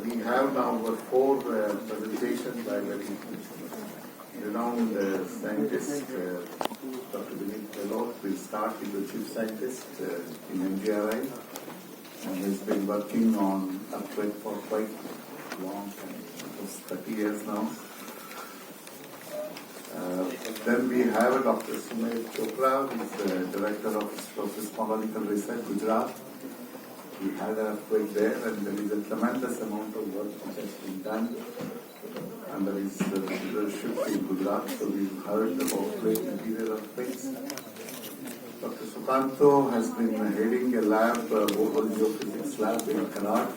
we have now four presentations by very renowned scientists. Dr. Vineet Gahalaut will start with the chief scientist in NGRI, and he's been working on earthquake for quite long time, almost 30 years now. Then we have Dr. Sumit Chopra, who is the Director of Seismological Research, Gujarat. We had an earthquake there, and there is a tremendous amount of work which has been done under his leadership in Gujarat. So we've heard about great material earthquakes. Dr. Sukanto has been heading a lab, geophysics lab in Gahalaut.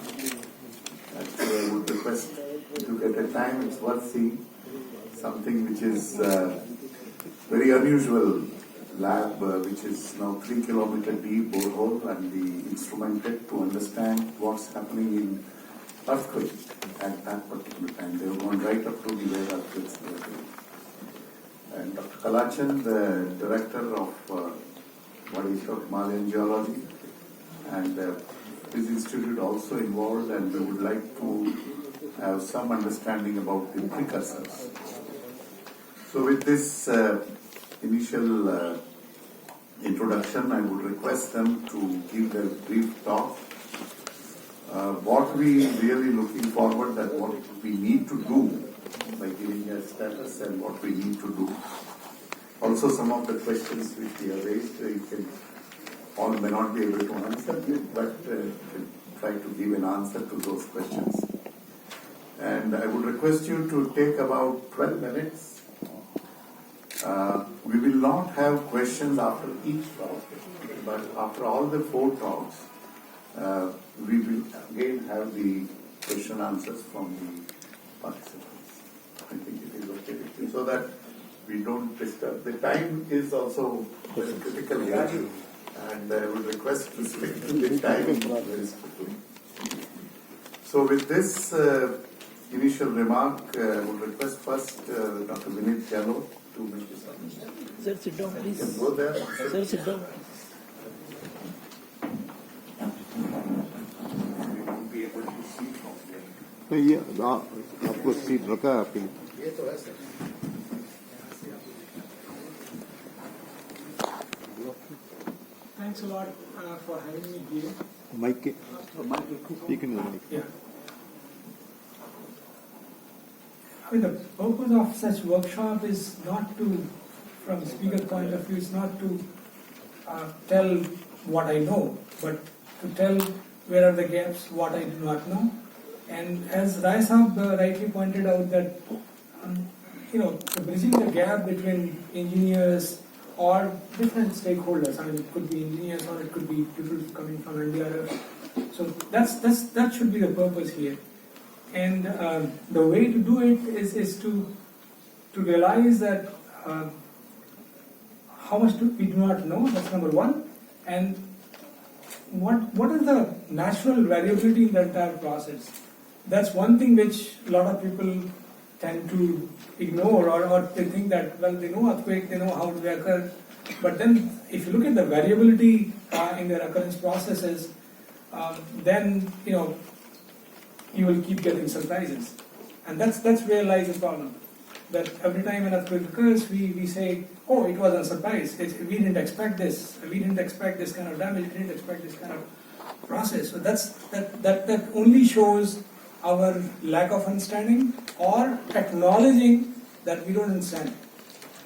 Actually, I would request if you get a time, it's worth seeing. Something which is very unusual lab, which is now 3 kilometer deep borehole, and we instrumented to understand what's happening in earthquake at that particular time. They were going right up to the where earthquakes were doing. And Dr. Kalachan, the director of what is called Himalayan Geology, and his institute also involved, and we would like to have some understanding about the precursors. So with this initial introduction, I would request them to give their brief talk. What we really looking forward, that what we need to do by giving a status and what we need to do. Also, some of the questions which we have raised, you can all may not be able to answer, but try to give an answer to those questions. And I would request you to take about 12 minutes. We will not have questions after each talk, but after all the 4 talks, we will again have the question answers from the participants. I think it is okay with you, so that we don't disturb. The time is also very critical here, and I would request to stick to the time very strictly. So with this initial remark, I would request first Dr. Vineet Gahalaut to make this statement. Sir, sit down, please. You can go there. Sir, sit down. We won't be able to see from there. तो ये आपको seat रखा है आपके लिए? ये तो है sir. Thanks a lot for having me here. Mic के ठीक है ना? Yeah. I mean, the purpose of such workshop is not to, from the speaker point of view, is not to tell what I know, but to tell where are the gaps, what I do not know. And as Rai Sahab rightly pointed out that, bridging the gap between engineers or different stakeholders. I mean, it could be engineers or it could be people coming from NDRI. So that should be the purpose here. And the way to do it is to realize that how much we do not know. That's number one. And what is the natural variability in the entire process? That's one thing which a lot of people tend to ignore, or they think that, well, they know earthquake, they know how they occur. But then if you look at the variability in their occurrence processes, then you will keep getting surprises. And that's where lies the problem. That every time an earthquake occurs, we say, oh, it was a surprise. We didn't expect this. We didn't expect this kind of damage. We didn't expect this kind of process. So that only shows our lack of understanding or acknowledging that we don't understand.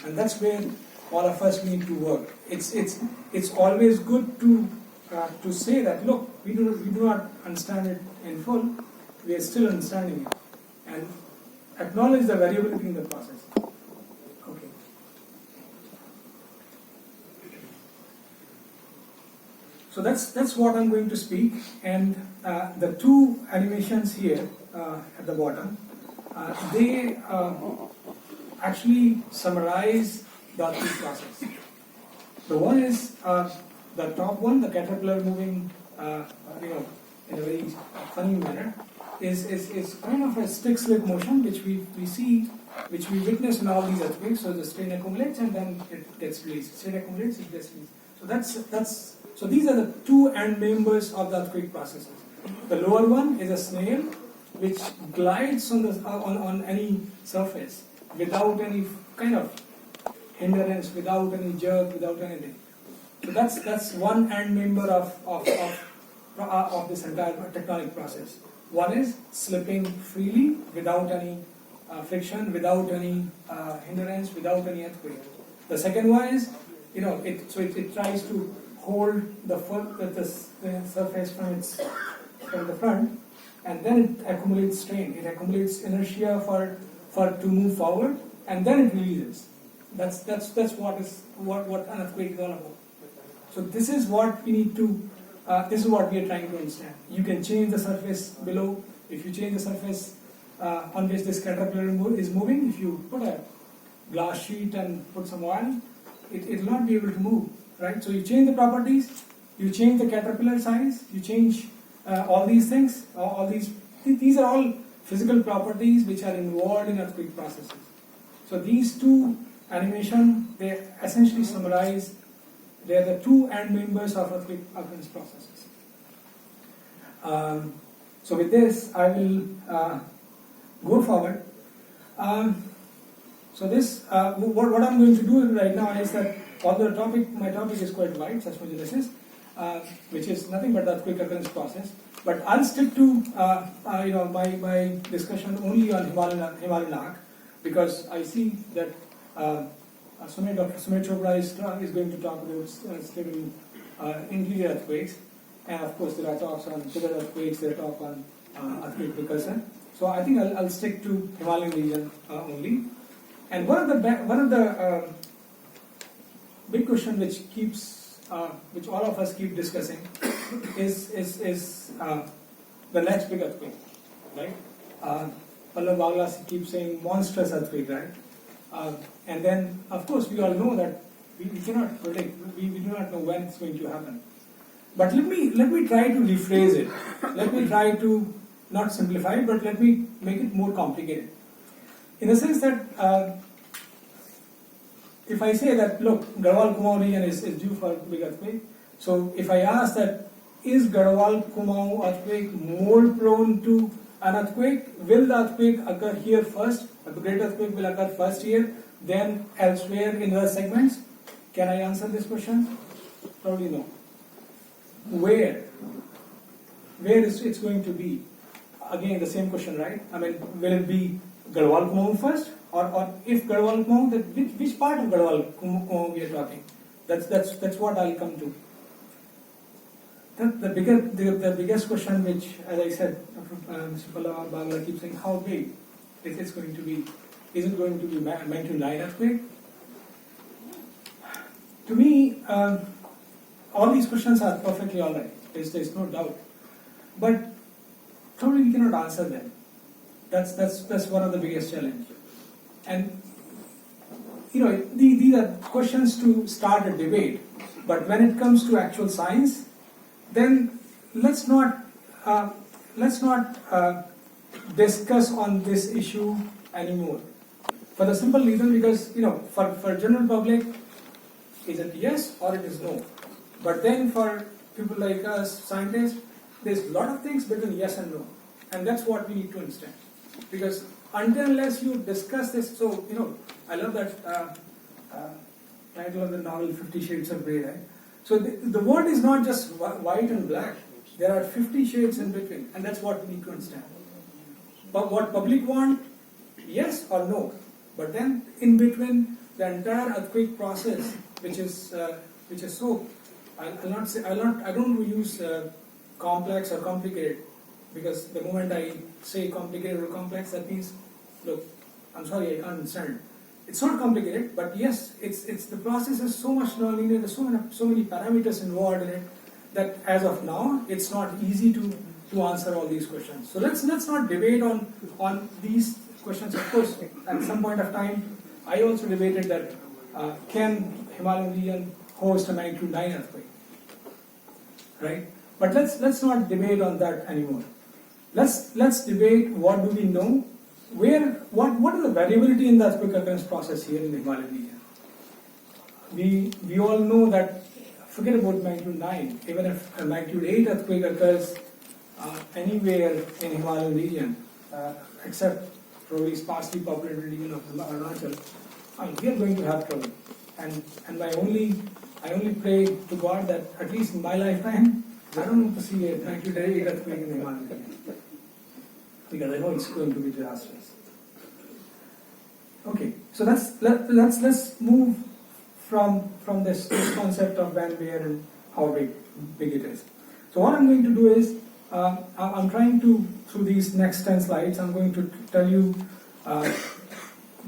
And that's where all of us need to work. It's always good to say that, look, we do not understand it in full. We are still understanding it, and acknowledge the variability in the process. Okay. So that's what I'm going to speak, and the 2 animations here at the bottom, they actually summarize the earthquake process. The one is the top one, the caterpillar moving, in a very funny manner. Is kind of a stick-slip motion which we see, which we witness in all these earthquakes. So the strain accumulates and then it gets released. Strain accumulates, it gets released. So these are the 2 end members of the earthquake processes. The lower one is a snail which glides on on any surface without any kind of hindrance, without any jerk, without anything. So that's one end member of this entire tectonic process. One is slipping freely without any friction, without any hindrance, without any earthquake. The second one is, it tries to hold the surface from the front, and then it accumulates strain. It accumulates inertia for to move forward, and then it releases. That's what an earthquake is all about. So this is what we need to. This is what we are trying to understand. You can change the surface below. If you change the surface on which this caterpillar is moving, if you put a glass sheet and put some oil, it will not be able to move, right? So you change the properties, you change the caterpillar size, you change all these things. These are all physical properties which are involved in earthquake processes. So these two animation, they essentially summarize. They are the two end members of earthquake occurrence processes. So with this, I will go forward. So this, what I'm going to do right now is that, although my topic is quite wide, seismogenesis, which is nothing but the earthquake occurrence process, but I'll stick to my discussion only on Himalayan arc, because I see that Dr. Sumit Chopra is going to talk about stable interior earthquakes, and of course there are talks on sugar earthquakes, there are talks on earthquake precursor. So I think I'll stick to Himalayan region only. And one of the big question which all of us keep discussing is the next big earthquake, right? Pallav Bagla keeps saying monstrous earthquake, right? And then, of course, we all know that we cannot predict. We do not know when it's going to happen. But let me try to rephrase it. Let me try to not simplify it, but let me make it more complicated. In the sense that if I say that, look, Garhwal-Kumaon region is due for big earthquake. So if I ask that, is Garhwal-Kumaon earthquake more prone to an earthquake? Will the earthquake occur here first? The great earthquake will occur first here, then elsewhere in other segments? Can I answer this question? Probably no. Where is it's going to be? Again, the same question, right? I mean, will it be Garhwal-Kumaon first? Or if Garhwal-Kumaon, then which part of Garhwal-Kumaon we are talking? That's what I'll come to. The biggest question, which, as I said, Mr. Pallav Bagla keeps saying, how big is it going to be? Is it going to be magnitude 9 earthquake? To me, all these questions are perfectly all right. There's no doubt. But probably we cannot answer them. That's one of the biggest challenges. And these are questions to start a debate. But when it comes to actual science, then let's not discuss on this issue anymore. For the simple reason, because for general public, is it yes or it is no? But then for people like us, scientists, there's a lot of things between yes and no, and that's what we need to understand. Because unless you discuss this, so I love that title of the novel, 50 Shades of Grey, right? So the world is not just white and black. There are 50 shades in between, and that's what we need to understand. But what public want, yes or no. But then in between, the entire earthquake process, which is so, I don't use complex or complicated, because the moment I say complicated or complex, that means, look, I'm sorry, I can't understand. It's not complicated, but yes, it's the process is so much nonlinear. There's so many parameters involved in it that as of now, it's not easy to answer all these questions. So let's not debate on these questions. Of course, at some point of time, I also debated that can Himalayan region host a magnitude 9 earthquake, right? But let's not debate on that anymore. Let's debate what do we know. What is the variability in the earthquake occurrence process here in the Himalayan region? We all know that, forget about magnitude 9, even if a magnitude 8 earthquake occurs anywhere in Himalayan region, except probably sparsely populated region of Arunachal, we are going to have trouble. And I only pray to God that at least in my lifetime, I don't want to see a magnitude earthquake in the Himalayan region, because I know it's going to be disastrous. Okay, so let's move from this concept of when, where, and how big it is. So what I'm going to do is, I'm trying to, through these next 10 slides, I'm going to tell you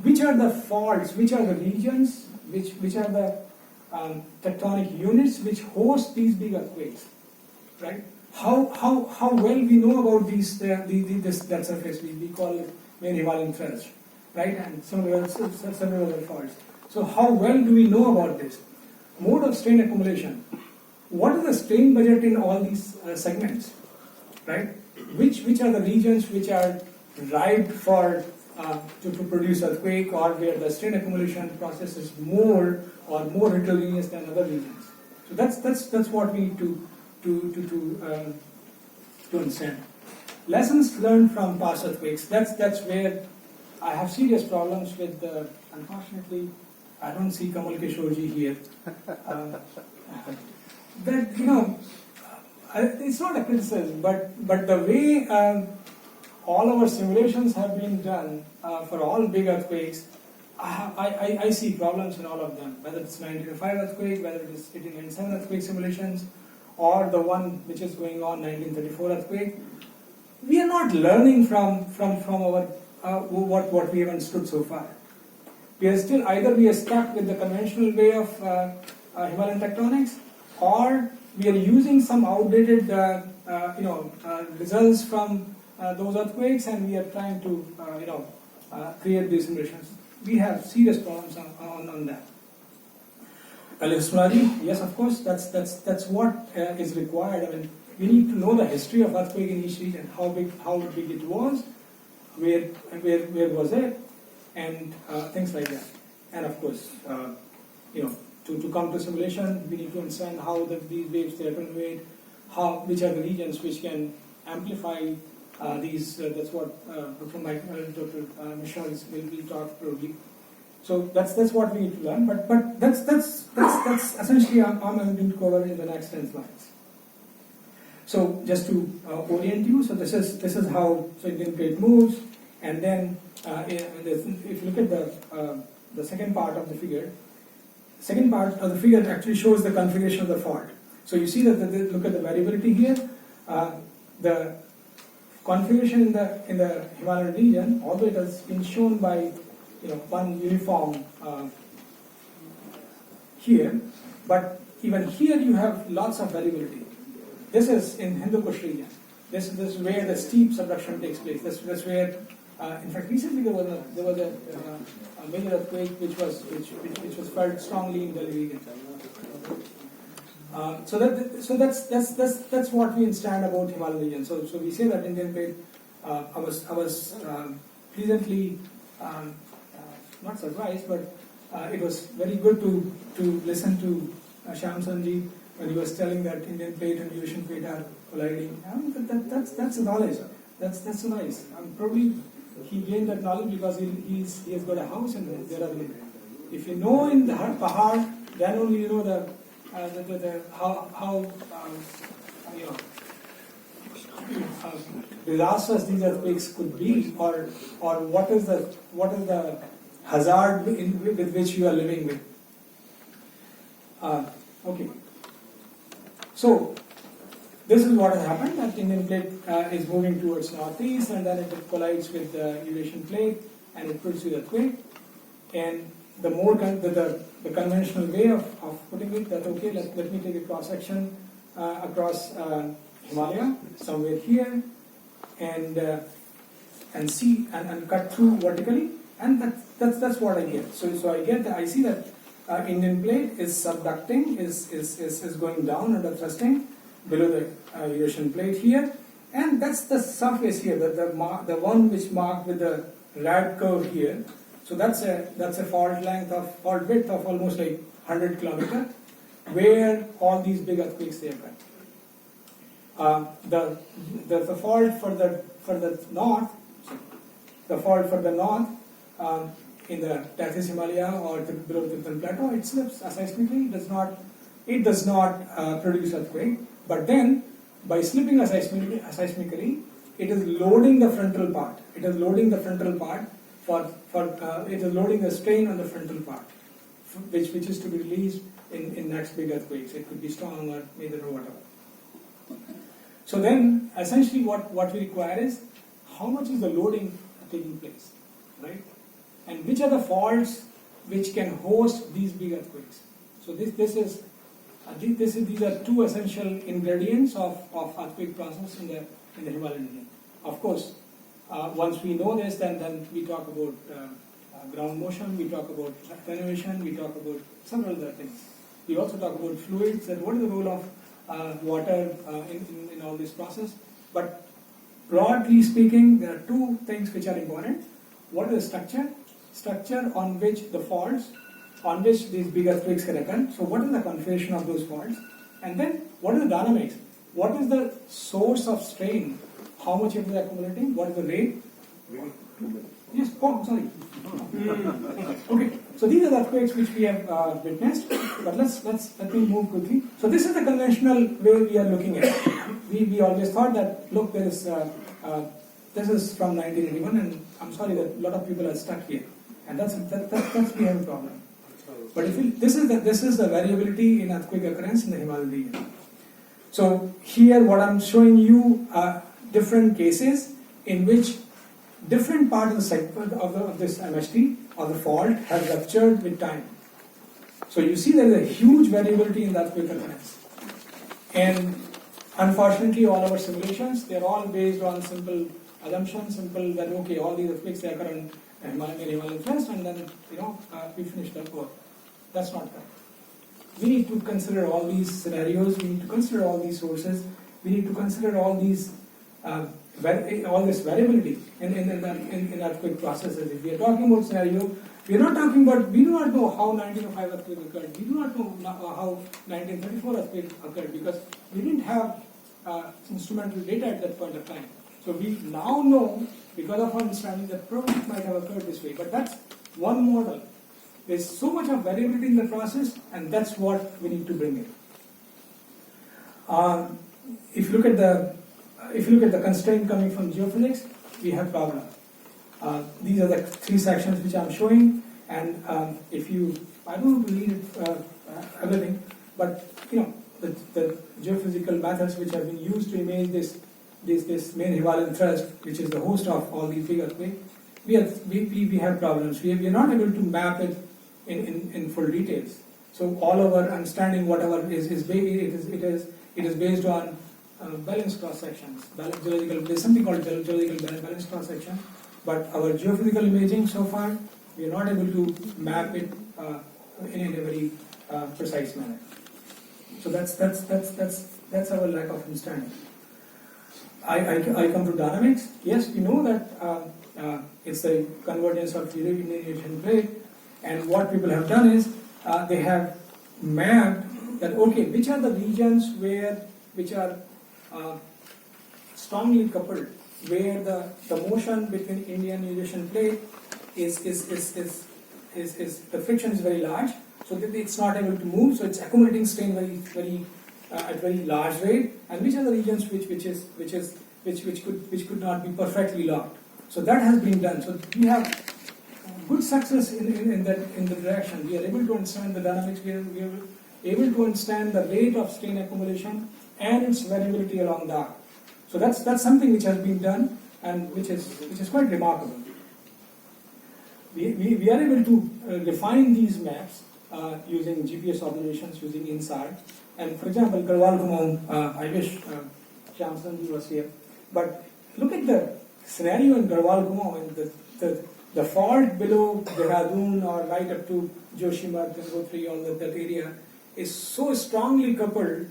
which are the faults, which are the regions, which are the tectonic units which host these big earthquakes, right? How well we know about that surface, we call it main Himalayan thrust, right? And several other faults. So how well do we know about this? Mode of strain accumulation. What is the strain budget in all these segments, right? Which are the regions which are ripe for to produce earthquake, or where the strain accumulation process is more heterogeneous than other regions? So that's what we need to understand. Lessons learned from past earthquakes. That's where I have serious problems with. Unfortunately, I don't see Kamal Kishorji here. That it's not a criticism, but the way all our simulations have been done for all big earthquakes, I see problems in all of them. Whether it's 1905 earthquake, whether it is 1897 earthquake simulations, or the one which is going on 1934 earthquake, we are not learning from our what we have understood so far. We are still either stuck with the conventional way of Himalayan tectonics, or we are using some outdated results from those earthquakes, and we are trying to create these simulations. We have serious problems on that. Kalismuradi, yes, of course, that's what is required. I mean, we need to know the history of earthquake in each region, how big it was, where was it, and things like that. And of course, to come to simulation, we need to understand how these waves they attenuate, which are the regions which can amplify these. That's what Dr. Michel will talk probably. So that's what we need to learn. But that's essentially I'm going to cover in the next 10 slides. So just to orient you, so this is how Indian plate moves, and then if you look at the second part of the figure. Second part of the figure actually shows the configuration of the fault. So you see that look at the variability here. The configuration in the Himalayan region, although it has been shown by one uniform here, but even here you have lots of variability. This is in Hindu Kush region. This is where the steep subduction takes place. That's where, in fact, recently there was a major earthquake which was felt strongly in Delhi region. So that's what we understand about Himalayan region. So we say that Indian plate. I was pleasantly not surprised, but it was very good to listen to Shyam Sanji when he was telling that Indian plate and Eurasian plate are colliding. That's knowledge. That's nice. Probably he gained that knowledge because he has got a house in Dehradun. If you know in the Pahad, then only you know how disastrous these earthquakes could be, or what is the hazard with which you are living with. Okay. So this is what has happened. That Indian plate is moving towards northeast, and then it collides with the Eurasian plate, and it produces earthquake. And the more the conventional way of putting it, that okay, let me take a cross section across Himalaya somewhere here, and see and cut through vertically, and that's what I get. So I see that Indian plate is subducting, is going down under thrusting below the Eurasian plate here, and that's the surface here, the one which marked with the rad curve here. So that's a fault width of almost like 100 kilometers, where all these big earthquakes they occur. the fault for the north, in the Texas Himalaya or below the Tibetan Plateau, it slips seismically. It does not produce earthquake. But then, by slipping seismically, it is loading the frontal part. It is loading the frontal part it is loading the strain on the frontal part, which is to be released in next big earthquakes. It could be strong or either or whatever. So then, essentially, what we require is how much is the loading taking place, right? And which are the faults which can host these big earthquakes? So these are two essential ingredients of earthquake process in the Himalayan region. Of course, once we know this, then we talk about ground motion, we talk about attenuation, we talk about several other things. We also talk about fluids and what is the role of water in all this process. But broadly speaking, there are two things which are important. What is the structure? Structure on which the faults, on which these big earthquakes can occur. So what is the configuration of those faults? And then what is the dynamics? What is the source of strain? How much it is accumulating? What is the rate? Yes, sorry. Okay, so these are the earthquakes which we have witnessed. But let me move quickly. So this is the conventional way we are looking at it. We always thought that look, there is this is from 1981, and I'm sorry that a lot of people are stuck here, and that's we have a problem. But this is the variability in earthquake occurrence in the Himalayan region. So here, what I'm showing you are different cases in which different part of the segment of this MST or the fault has ruptured with time. So you see there is a huge variability in the earthquake occurrence, and unfortunately, all our simulations, they're all based on simple assumptions, that okay, all these earthquakes they occur in Himalayan crest, and then we finish that work. That's not correct. We need to consider all these scenarios. We need to consider all these sources. We need to consider all these all this variability in earthquake processes. If we are talking about scenario, we are not talking about. We do not know how 1905 earthquake occurred. We do not know how 1934 earthquake occurred because we didn't have instrumental data at that point of time. So we now know, because of our understanding, that probably it might have occurred this way. But that's one model. There's so much of variability in the process, and that's what we need to bring in. If you look at the constraint coming from geophysics, we have problem. These are the three sections which I'm showing, and I don't read everything, but the geophysical methods which have been used to image this main Himalayan thrust, which is the host of all these big earthquakes, we have problems. We are not able to map it in full details. So all our understanding, whatever it is based on balanced cross sections. There's something called geological balanced cross section, but our geophysical imaging so far, we are not able to map it in a very precise manner. So that's our lack of understanding. I come to dynamics. Yes, we know that it's a convergence of Indian plate, and what people have done is they have mapped that which are the regions which are strongly coupled, where the motion between Indian and Eurasian plate is the friction is very large, so that it's not able to move, so it's accumulating strain at very large rate, and which are the regions which could not be perfectly locked. So that has been done. So we have good success in the direction. We are able to understand the dynamics. We are able to understand the rate of strain accumulation and its variability along the arc. So that's something which has been done and which is quite remarkable. We are able to refine these maps using GPS observations, using INSAR. And for example, Garhwal, I wish Shyamsandji was here. But look at the scenario in Garhwal and the fault below Dehradun or right up to Joshimath, Gangotri, all that area is so strongly coupled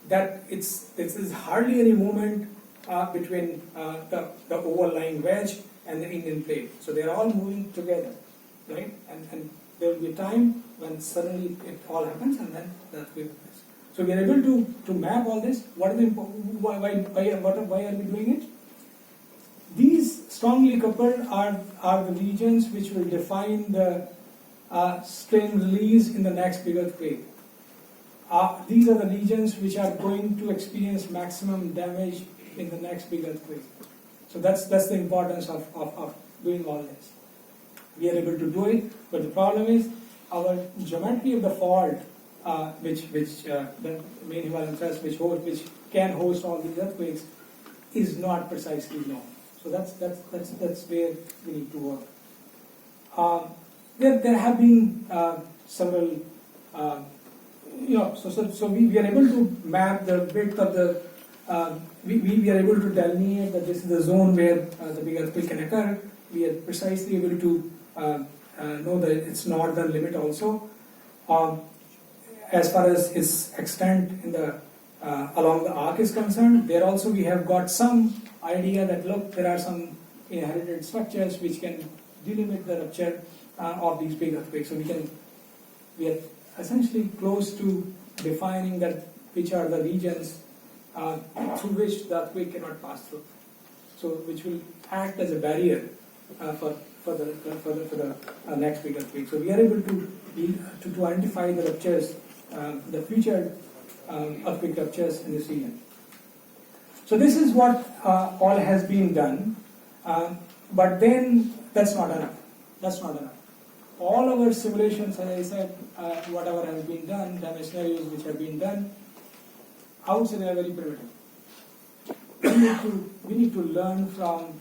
that there's hardly any movement between the overlying wedge and the Indian plate. So they're all moving together, right? And there will be a time when suddenly it all happens and then that will happen. So we are able to map all this. Why are we doing it? These strongly coupled are the regions which will define the strain release in the next big earthquake. These are the regions which are going to experience maximum damage in the next big earthquake. So that's the importance of doing all this. We are able to do it, but the problem is our geometry of the fault, which the main Himalayan thrust which can host all these earthquakes, is not precisely known. So that's where we need to work. There have been several, so we are able to map the width of the. We are able to delineate that this is the zone where the big earthquake can occur. We are precisely able to know that its northern limit also. As far as its extent in the along the arc is concerned, there also we have got some idea that look, there are some inherited structures which can delimit the rupture of these big earthquakes. So we are essentially close to defining that which are the regions through which the earthquake cannot pass through. So which will act as a barrier for the next big earthquake. So we are able to identify the ruptures, the future earthquake ruptures in this region. So this is what all has been done, but then that's not enough. That's not enough. All our simulations, as I said, whatever has been done, damage scenarios which have been done, I would say they are very primitive. We need to learn from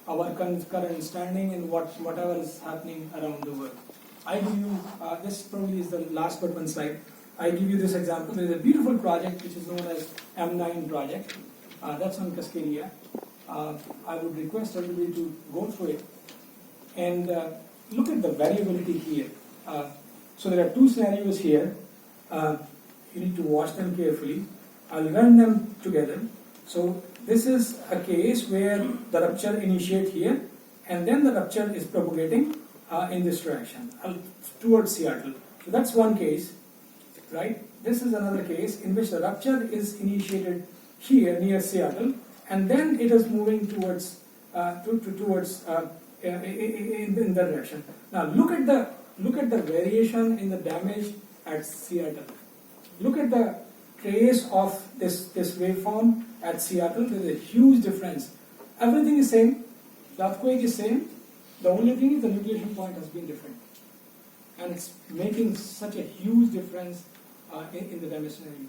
our current standing and whatever is happening around the world. I give you, this probably is the last but one slide. I give you this example. There is a beautiful project which is known as M9 project. That's on Cascadia. I would request everybody to go through it and look at the variability here. So there are two scenarios here. You need to watch them carefully. I'll run them together. So this is a case where the rupture initiates here and then the rupture is propagating in this direction towards Seattle. So that's one case, right? This is another case in which the rupture is initiated here near Seattle and then it is moving towards in that direction. Now look at the variation in the damage at Seattle. Look at the trace of this waveform at Seattle. There is a huge difference. Everything is same. The earthquake is same. The only thing is the nucleation point has been different, and it's making such a huge difference in the damage scenario.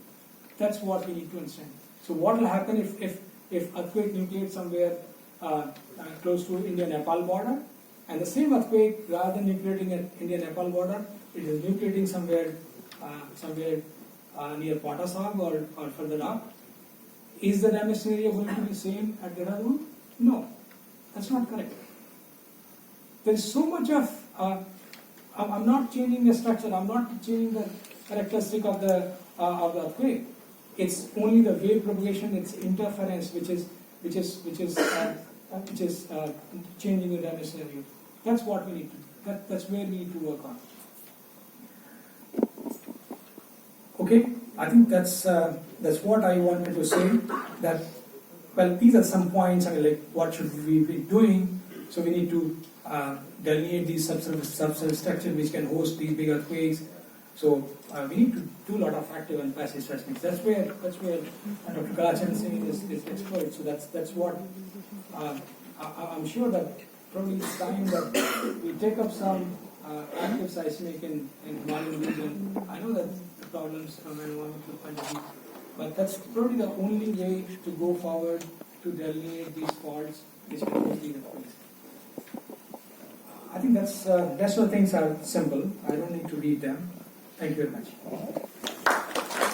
That's what we need to understand. So what will happen if earthquake nucleates somewhere close to India-Nepal border, and the same earthquake, rather than nucleating at India-Nepal border, it is nucleating somewhere near Patasag or further up. Is the damage scenario going to be the same at Dehradun? No, that's not correct. There is so much of I'm not changing the structure. I'm not changing the characteristic of the earthquake. It's only the wave propagation, its interference, which is changing the damage scenario. That's what we need to. That's where we need to work on. Okay, I think that's what I wanted to say. That these are some points. I mean, like, what should we be doing? So we need to delineate these subsurface structures which can host these big earthquakes. So we need to do a lot of active and passive seismics. That's where Dr. Kalachan Singh is expert. So that's what I'm sure that probably it's time that we take up some active seismic in Himalayan region. I know that the problems from an environmental point of view, but that's probably the only way to go forward to delineate these faults which can host these earthquakes. I think that's rest of the things are simple. I don't need to read them. Thank you very much.